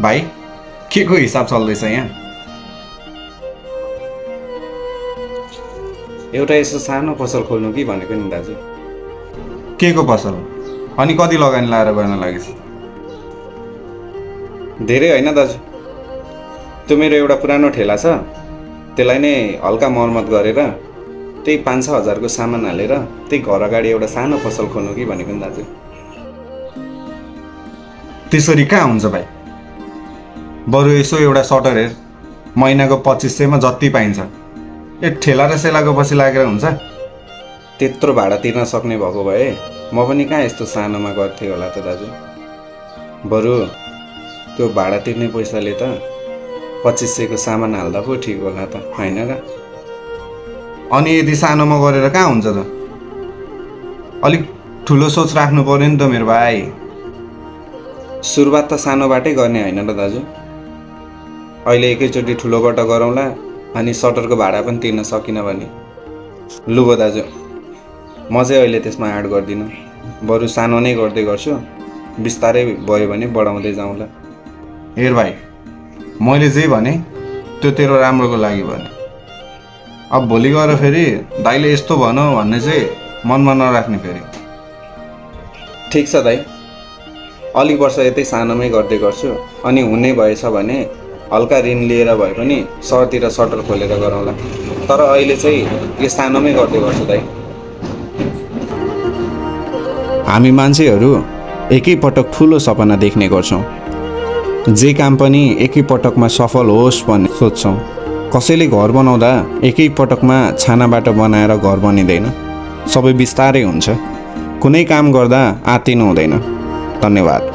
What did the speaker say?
भाइ के को हिसाब चल्दैछ यहाँ? एउटा यसो सानो पसल खोल्नु कि भनेको नि दाजु। के को पसल? अनि कति लगानी लाएर गर्न लागिस्? धेरै होइन दाजु, त्यो मेरो एउटा पुरानो ठेला छ, त्यसलाई नै हल्का मर्मत गरेर त्यही 5-6 हजारको सामान हालेर त्यही घर अगाडि एउटा सानो पसल खोल्नु कि भनेको नि दाजु। त्यसरी कहाँ हुन्छ भाइ? बरु यसो एउटा सटर हेर, महिनाको 2500 मा जति पाइन्छ। ए ठेला र सेलाको पछि लागेर हुन्छ? त्यत्रो भाडा तिर्न सक्ने भएको भए म पनि कहाँ यस्तो सानोमा गर्थेँ होला त दाजु। बरु त्यो भाडा तिर्ने पैसाले त 2500 को सामान हाल्दा पो ठिक होला त, होइन र? अनि यदि सानोमा गरेर कहाँ हुन्छ त? अलिक ठुलो सोच राख्नु पर्यो नि त मेरो भाइ। सुरुवात त सानोबाटै गर्ने होइन र दाजु। अहिले एकैचोटि ठुलोबाट गरौँला, अनि सटरको भाडा पनि तिर्न सकिन भने लुबो दाजु, म चाहिँ अहिले त्यसमा एड गर्दिनँ। बरु सानो नै गर्दै गर्छु, बिस्तारै भयो भने बढाउँदै जाउँला। हेर भाइ, मैले जे भने त्यो तेरो राम्रोको लागि भने। अब भोलि गएर फेरि दाइले यस्तो भन भन्ने चाहिँ मनमा नराख्ने फेरि। ठिक छ दाइ, अलिक वर्ष यतै सानोमै गर्दै गर्छु, अनि हुने भएछ भने हल्का ऋण लिएर भए पनि सहरतिर सटर खोलेर गरौँला। तर अहिले चाहिँ यो सानोमै गर्दै गर्छु दाइ। हामी मान्छेहरू एकैपटक ठुलो सपना देख्ने गर्छौँ, जे काम पनि एकैपटकमा सफल होस् भन्ने सोच्छौँ। कसैले घर बनाउँदा एकैपटकमा छानाबाट बनाएर घर बनिँदैन, सबै बिस्तारै हुन्छ। कुनै काम गर्दा आत्तिनु हुँदैन। धन्यवाद।